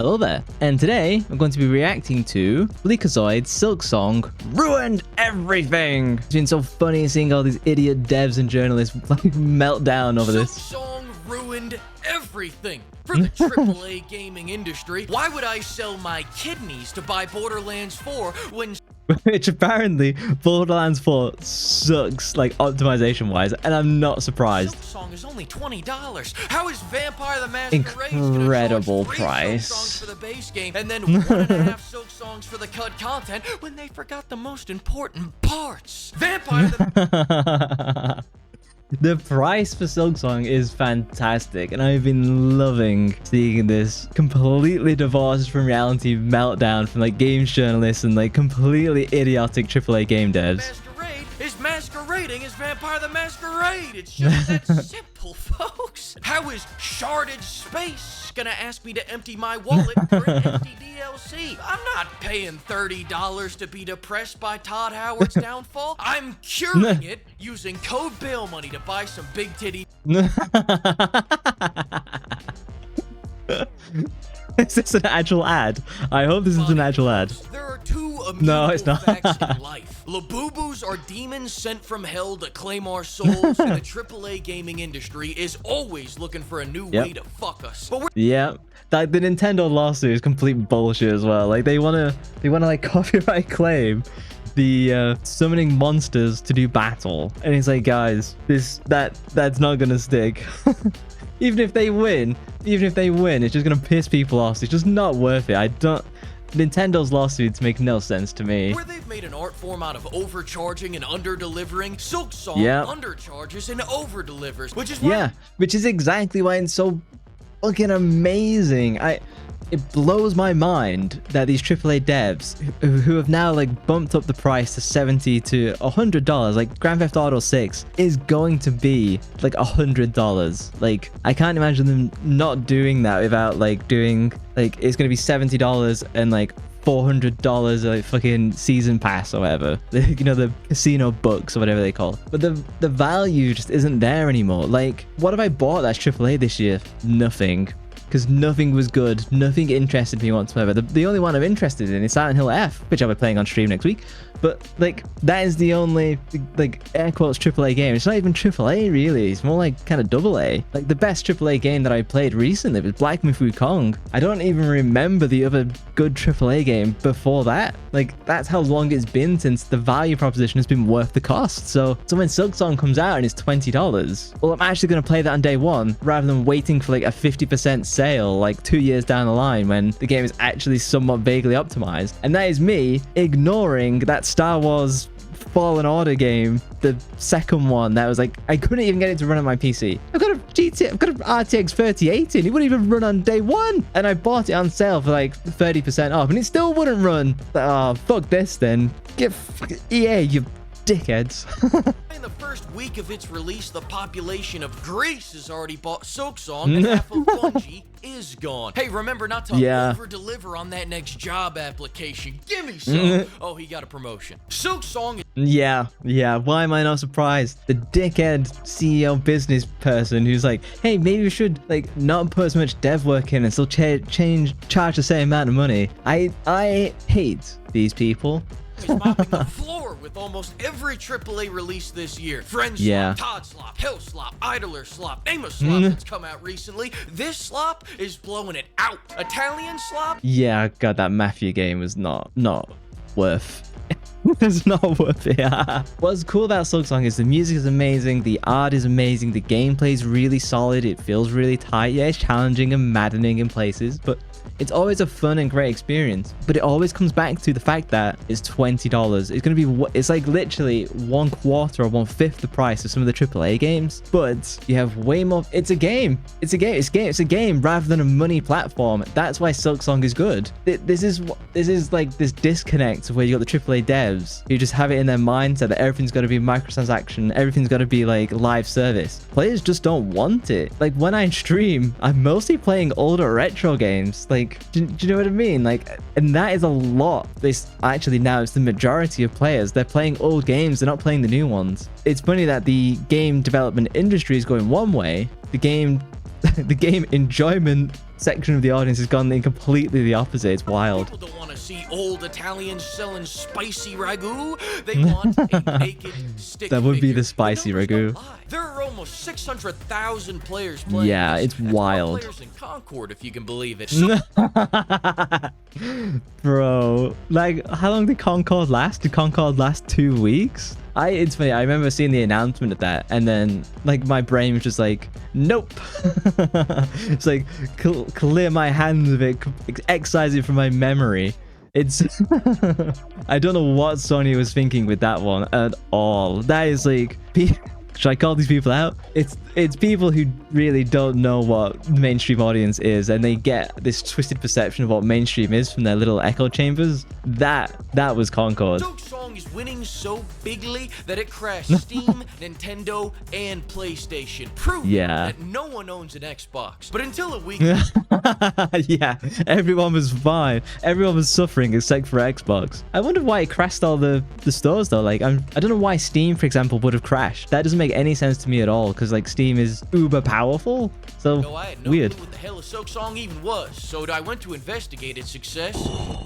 Hello there, and today I'm going to be reacting to Bleakazoid's Silksong ruined everything. It's been so funny seeing all these idiot devs and journalists like meltdown over this. Silksong ruined everything for the AAA gaming industry. Why would I sell my kidneys to buy Borderlands 4 when... Which apparently Borderlands 4 sucks, like optimization wise, and I'm not surprised. Silksong is only $20. How is Vampire the Masquerade incredible gonna charge 3 price Silksongs for the base game and then 1.5 Silksongs for the cut content when they forgot the most important parts? Vampire the... The price for Silksong is fantastic, and I've been loving seeing this completely divorced from reality meltdown from like games journalists and like completely idiotic AAA game devs. Masquerade is masquerading as Vampire the Masquerade. It's just that simple, folks. How is Sharded Space gonna ask me to empty my wallet for an empty DLC? I'm not paying $30 to be depressed by Todd Howard's downfall. I'm curing it using code bail money to buy some big titty. Is this an actual ad? I hope this is an actual ad. There are two No, it's not. facts in life. Labubus are demons sent from hell to claim our souls, and the AAA gaming industry is always looking for a new way to fuck us. But we're Yeah, like the Nintendo lawsuit is complete bullshit as well. Like they wanna like copyright claim the summoning monsters to do battle, and it's like, guys, that's not gonna stick. Even if they win, it's just gonna piss people off. It's just not worth it. Nintendo's lawsuits make no sense to me. where they've made an art form out of overcharging and under-delivering, Silksong undercharges and over-delivers, which is why which is exactly why it's so fucking amazing. It blows my mind that these AAA devs who have now like bumped up the price to $70 to $100, like Grand Theft Auto 6 is going to be like $100. Like I can't imagine them not doing that without like doing like it's going to be $70 and like $400 like fucking season pass or whatever, you know, the casino books or whatever they call it. But the value just isn't there anymore. Like what have I bought that's AAA this year? Nothing. Because nothing was good, nothing interested me whatsoever. The only one I'm interested in is Silent Hill F, which I'll be playing on stream next week. But like that is the only like air quotes AAA game. It's not even AAA really. It's more like kind of AA. Like the best AAA game that I played recently was Black Myth Wukong. I don't even remember the other good AAA game before that. Like that's how long it's been since the value proposition has been worth the cost. So when Silksong comes out and it's $20, well, I'm actually going to play that on day one rather than waiting for like a 50% sale like 2 years down the line when the game is actually somewhat vaguely optimized. And that is me ignoring that Star Wars Fallen Order game, the second one that was like I couldn't even get it to run on my PC. I've got an RTX 3080 and it wouldn't even run on day one, and I bought it on sale for like 30% off and it still wouldn't run. Oh, fuck this then. Get EA, you dickheads. In the first week of its release, the population of Greece has already bought Silksong, and half of Bungie is gone. Hey, remember not to over-deliver on that next job application. Give me some. Oh, he got a promotion. Silksong. Yeah. Why am I not surprised? The dickhead CEO business person who's like, hey, maybe we should like not put as much dev work in and still charge the same amount of money. I hate these people. Is mopping the floor with almost every AAA release this year. Friend Slop, Todd Slop, Hill Slop, Idler Slop, name a slop that's come out recently. This slop is blowing it out. Italian Slop? Yeah, God, that Mafia game was not worth. It's not worth it. What's cool about Silksong is the music is amazing, the art is amazing, the gameplay is really solid, it feels really tight. Yeah, it's challenging and maddening in places, but it's always a fun and great experience. But it always comes back to the fact that it's $20. It's going to be, it's like literally 1/4 or 1/5 the price of some of the AAA games. But you have way more. It's a game. It's a game rather than a money platform. That's why Silksong is good. This is like this disconnect where you got the AAA devs who just have it in their mindset that everything's got to be microtransaction, everything's got to be like live service. Players just don't want it. Like when I stream, I'm mostly playing older retro games. Like, do you know what I mean? Like, and that is a lot. Now it's the majority of players. They're playing old games. They're not playing the new ones. It's funny that the game development industry is going one way. The game the game enjoyment section of the audience has gone in completely the opposite. It's wild. People don't want to see old Italians selling spicy ragu. They want a naked stick That would be figure. the spicy numbers don't ragu. lie. There are almost 600,000 players playing. Yeah, this, it's and wild. more players in Concord, if you can believe it. So Bro, like, how long did Concord last? Did Concord last 2 weeks? It's funny. I remember seeing the announcement of that, and then like my brain was just like, nope. It's like clear my hands of it, excise it from my memory. It's I don't know what Sony was thinking with that one at all. That is like, should I call these people out? It's people who really don't know what the mainstream audience is, and they get this twisted perception of what mainstream is from their little echo chambers. That was Concord. Silksong is winning so bigly that it crashed Steam, Nintendo, and PlayStation. Proving that no one owns an Xbox. But until a week yeah, everyone was fine. Everyone was suffering except for Xbox. I wonder why it crashed all the stores though. Like, I don't know why Steam, for example, would have crashed. That doesn't make any sense to me at all, because like Steam is uber powerful. So I had no weird. clue what the hell a Silksong even was, so I went to investigate its success,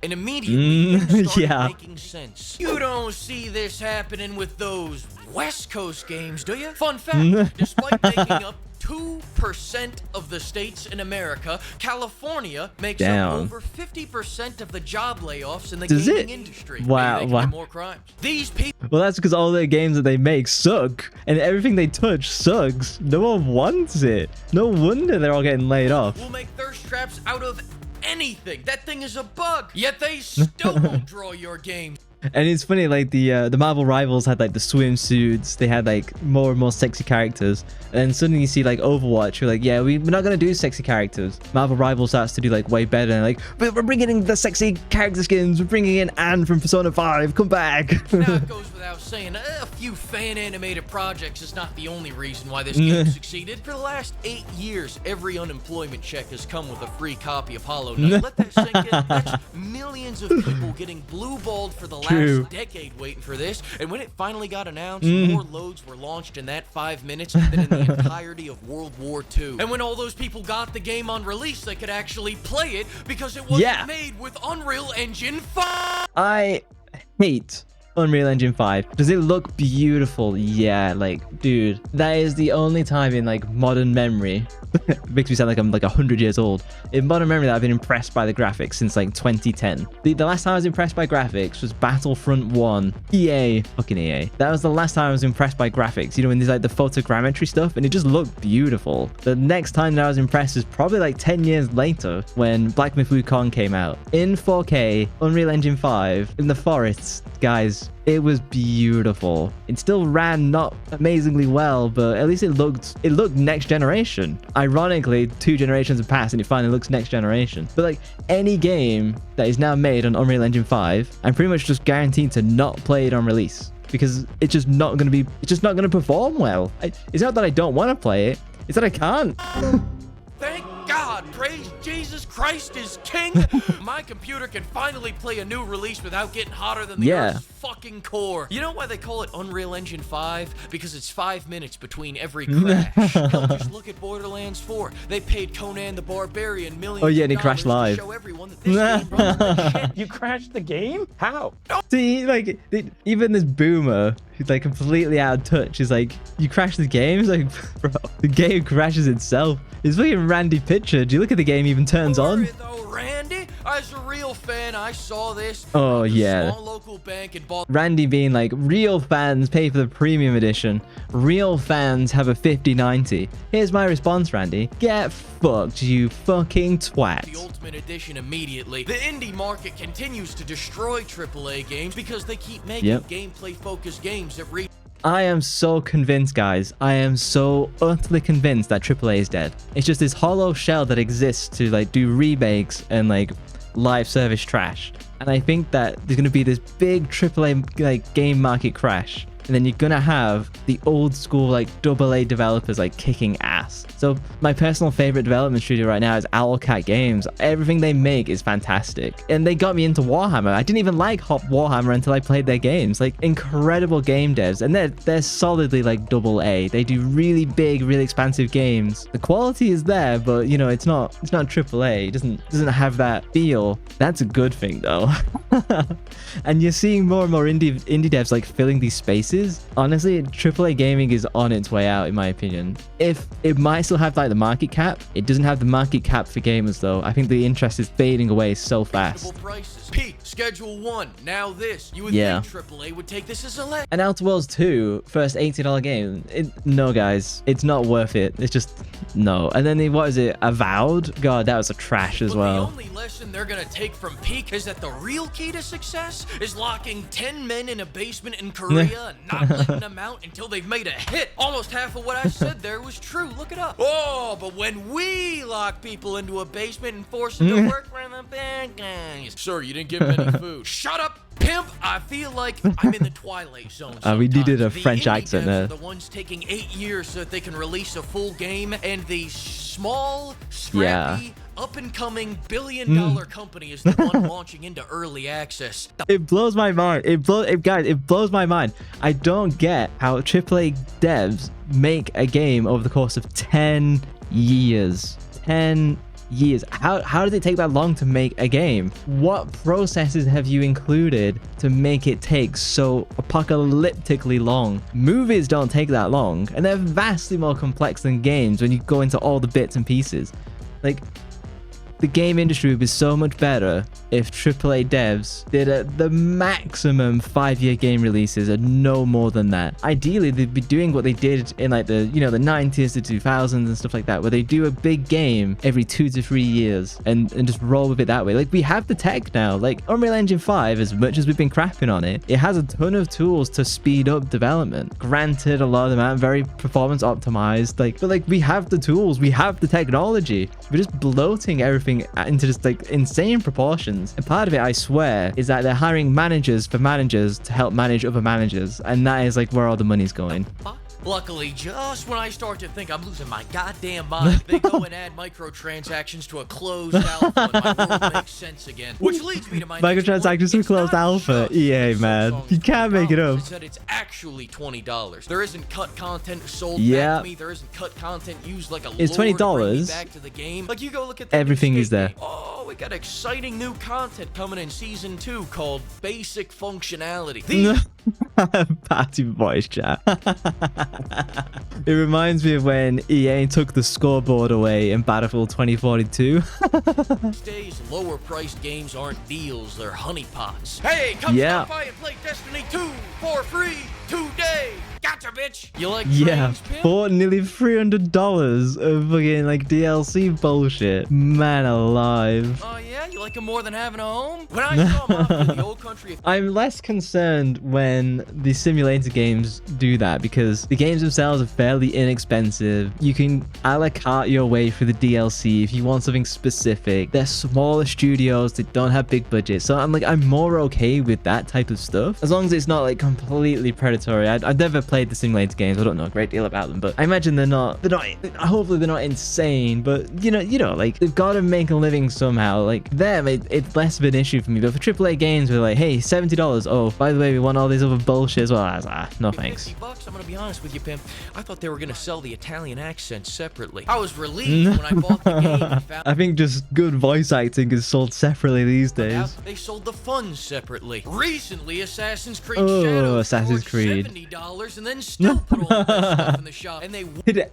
and immediately things started making sense. You don't see this happening with those West Coast games, do you? Fun fact, despite making up 2% of the states in America, California makes up over 50% of the job layoffs in the gaming industry. Wow. More crimes. These people. Well, that's because all the games that they make suck, and everything they touch sucks. No one wants it. No wonder they're all getting laid off. We'll make thirst traps out of anything. That thing is a bug. Yet they still won't draw your game. And it's funny, like the Marvel Rivals had like the swimsuits, they had like more and more sexy characters, and then suddenly you see like Overwatch, you're like, yeah, we're not gonna do sexy characters. Marvel Rivals starts to do like way better, and like, but we're bringing in the sexy character skins, we're bringing in Anne from Persona 5, come back. Now it goes without saying, a few fan animated projects is not the only reason why this game succeeded. For the last 8 years, every unemployment check has come with a free copy of Hollow Knight. Let that sink in. That's millions of people getting blue-balled for the last decade waiting for this, and when it finally got announced, more loads were launched in that 5 minutes than in the entirety of World War II. And when all those people got the game on release, they could actually play it because it wasn't made with Unreal Engine 5. I hate Unreal Engine 5. Does it look beautiful? Yeah, like, dude, that is the only time in like modern memory it makes me sound like I'm like 100 years old. In modern memory that I've been impressed by the graphics since like 2010. The last time I was impressed by graphics was Battlefront 1. EA. Fucking EA. That was the last time I was impressed by graphics. You know, when there's like the photogrammetry stuff, and it just looked beautiful. The next time that I was impressed is probably like 10 years later when Black Myth Wukong came out. In 4K, Unreal Engine 5, in the forests, guys. It was beautiful. It still ran not amazingly well, but at least it looked next generation. Ironically, 2 generations have passed and it finally looks next generation. But like any game that is now made on Unreal Engine 5, I'm pretty much just guaranteed to not play it on release because it's just not going to perform well. It's not that I don't want to play it, it's that I can't. Thank God, praise Jesus Christ is king. My computer can finally play a new release without getting hotter than the Earth's fucking core. You know why they call it Unreal Engine 5? Because it's 5 minutes between every crash. Hell, just look at Borderlands 4. They paid Conan the Barbarian millions of and he crashed live. to show everyone that this game runs like shit. You crashed the game? How? See, like, even this boomer who's like completely out of touch is like, you crash the game? It's like, bro, the game crashes itself. It's fucking Randy Pitcher. Do you look at the game even turns on? Though, Randy, as a real fan, I saw this. Oh yeah. Small local bank in Baltimore. Randy being like, real fans pay for the premium edition. Real fans have a 50/90. Here's my response, Randy. Get fucked, you fucking twat. The Ultimate Edition immediately. The indie market continues to destroy AAA games because they keep making gameplay-focused games that reach. I am so convinced, guys. I am so utterly convinced that AAA is dead. It's just this hollow shell that exists to like do remakes and like live service trash. And I think that there's going to be this big AAA like game market crash and then you're gonna have the old school like AA developers like kicking ass. So my personal favorite development studio right now is Owlcat Games. Everything they make is fantastic, and they got me into Warhammer. I didn't even like Warhammer until I played their games. Like, incredible game devs, and they're solidly like AA. They do really big, really expansive games. The quality is there, but you know, it's not AAA. It doesn't have that feel. That's a good thing though. And you're seeing more and more indie devs like filling these spaces. Honestly, AAA gaming is on its way out, in my opinion. If it might still have like the market cap, it doesn't have the market cap for gamers though. I think the interest is fading away so fast. Peak, Schedule 1, now this. You would Yeah. think AAA would take this as a leg. And Outer Worlds 2, first $80 game. No, guys, it's not worth it. It's just no. And then what is it? Avowed? God, that was a trash as well. The only lesson they're gonna take from Peak is that the real key to success is locking 10 men in a basement in Korea and not letting them out until they've made a hit. Almost half of what I said there was true. Look it up. Oh, but when we lock people into a basement and force them to work for the bad guys. Sir, you didn't give them any food. Shut up, pimp. I feel like I'm in the Twilight Zone. We did a The French indie accent devs there. are the ones taking 8 years so that they can release a full game, and the small, scrappy, up-and-coming billion-dollar company is the one launching into early access. It blows my mind. Guys, it blows my mind. I don't get how AAA devs make a game over the course of 10 years. 10 years. How did it take that long to make a game? What processes have you included to make it take so apocalyptically long? Movies don't take that long, and they're vastly more complex than games when you go into all the bits and pieces. Like, the game industry would be so much better if AAA devs did the maximum 5-year game releases and no more than that. Ideally, they'd be doing what they did in like the, you know, the 90s to 2000s and stuff like that, where they do a big game every 2 to 3 years and just roll with it that way. Like, we have the tech now. Like, Unreal Engine 5, as much as we've been crapping on it, it has a ton of tools to speed up development. Granted, a lot of them aren't very performance optimized, like, but like, we have the tools, we have the technology. We're just bloating everything into just like insane proportions. And part of it, I swear, is that they're hiring managers for managers to help manage other managers, and that is like where all the money's going. Luckily, just when I start to think I'm losing my goddamn mind, they go and add microtransactions to a closed alpha, and my world makes sense again. Which leads me to my Microtransactions to a closed alpha. EA, man. You can't make it up. It's that it's actually $20. There isn't cut content sold Yeah. back to me. There isn't cut content used like a It's lure to bring me $20. back to the game. Like, you go look at the Everything new is there. game. Oh, we got exciting new content coming in Season 2 called Basic Functionality. These Party voice chat. It reminds me of when EA took the scoreboard away in Battlefield 2042. days, lower priced games aren't deals, they're honeypots. Hey, come Yeah. stop by and play Destiny 2 for free today. Gotcha, bitch. You like Yeah, trains, pimp? for nearly $300 of fucking like DLC bullshit. Man alive. Oh yeah, you like them more than having a home? When I saw them off in the old country, I'm less concerned when the simulator games do that, because the games themselves are fairly inexpensive. You can a la carte your way through the DLC if you want something specific. They're smaller studios, they don't have big budgets, so I'm more okay with that type of stuff, as long as it's not like completely predatory. I've never played the simulator games. I don't know a great deal about them, but I imagine they're not hopefully they're not insane, but you know, like, they've got to make a living somehow. Like, them, it's less of an issue for me. But for AAA games, we're like, hey, $70. Oh, by the way, we want all these other bullshit as well. No thanks. $50, I'm gonna be honest with you, pimp. I thought they were gonna sell the Italian accent separately. I was relieved when I bought the game and found I think just good voice acting is sold separately these days. out they sold the funds separately. Recently, Assassin's Creed Oh, Shadows Assassin's charged Creed. $70 and then still put all that stuff in the shop. And they Did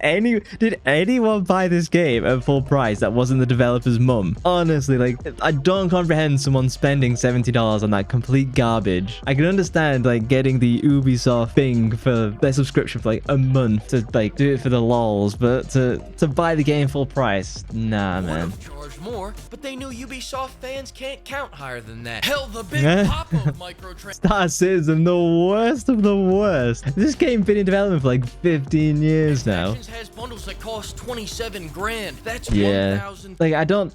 anyone buy this game at full price that wasn't the developer's mum? Honestly, like, I don't comprehend someone spending $70 on that complete garbage. I can understand like getting the Ubisoft thing for their subscription for like a month to like do it for the lols, but to buy the game full price, nah, would man. have charged more, but they knew Ubisoft fans can't count higher than that. Hell, the big Yeah. pop of microtransactions Star Citizen, the worst of the worst. This game been in development for like 15 years now. has bundles that cost 27 grand. That's Yeah. 1,000. Like,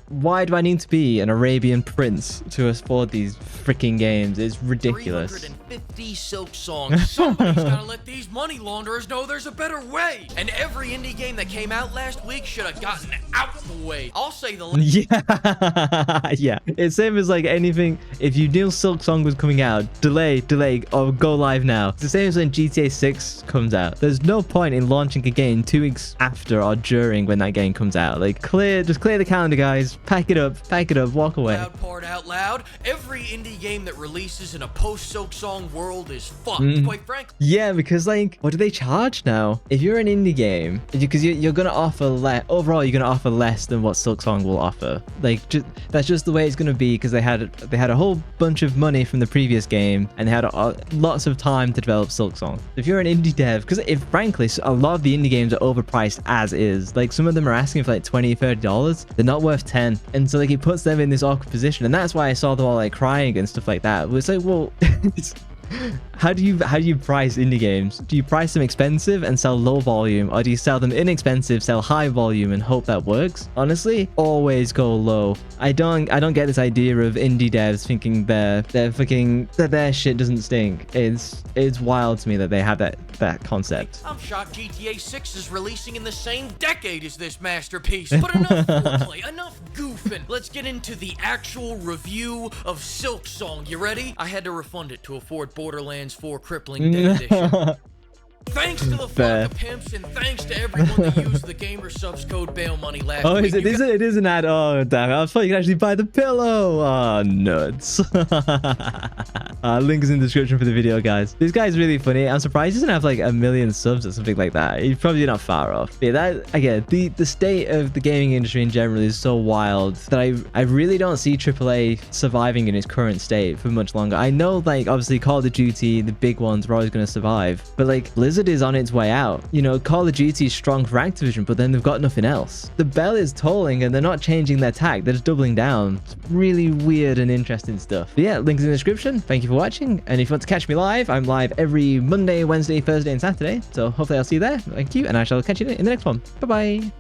why do I need to be an Arabian prince to afford these freaking games. It's ridiculous. 350 Silksong. Somebody's gotta let these money launderers know there's a better way. And every indie game that came out last week should have gotten out the way. I'll say the Yeah. Yeah. It's same as like anything. If you knew Silksong was coming out, delay, or go live now. It's the same as when GTA 6 comes out. There's no point in launching a game 2 weeks after or during when that game comes out. Like just clear the calendar, guys. Pack it up, walk away. Loud part out loud. Every indie game that releases in a post-Silksong world is fucked, quite frankly. Yeah, because like, what do they charge now? If you're an indie game, because you're gonna offer overall, you're gonna offer less than what Silksong will offer. Like, that's just the way it's gonna be, because they had a whole bunch of money from the previous game, and they had lots of time to develop Silksong. If you're an indie dev, because if frankly, a lot of the indie games are overpriced as is. Like, some of them are asking for like $20-$30. They're not worth 10, and so like it puts them in this awkward position, and that's why I saw them all like crying and stuff like that. It's like, well, how do you price indie games? Do you price them expensive and sell low volume, or do you sell them inexpensive, sell high volume, and hope that works? Honestly, always go low. I don't get this idea of indie devs thinking that their shit doesn't stink. It's wild to me that they have that concept. I'm shocked GTA 6 is releasing in the same decade as this masterpiece. But enough foreplay, enough goofing. Let's get into the actual review of Silksong. You ready? I had to refund it to afford Borderlands 4 Crippling Dead Edition. Thanks to the vodka pimps, and thanks to everyone that used the gamer subs code bail money last week. It is an ad. Oh, damn it. I thought you could actually buy the pillow. Oh, nuts. Link is in the description for the video, guys. This guy's really funny. I'm surprised he doesn't have like 1 million subs or something like that. He's probably not far off. But yeah, that, again, the state of the gaming industry in general is so wild that I really don't see AAA surviving in its current state for much longer. I know, like, obviously Call of Duty, the big ones, were always going to survive, but like Blizzard is on its way out. You know, Call of Duty is strong for Activision, but then they've got nothing else. The bell is tolling and they're not changing their tack. They're just doubling down. It's really weird and interesting stuff. But yeah, links in the description. Thank you for watching. And if you want to catch me live, I'm live every Monday, Wednesday, Thursday, and Saturday. So hopefully I'll see you there. Thank you. And I shall catch you in the next one. Bye-bye.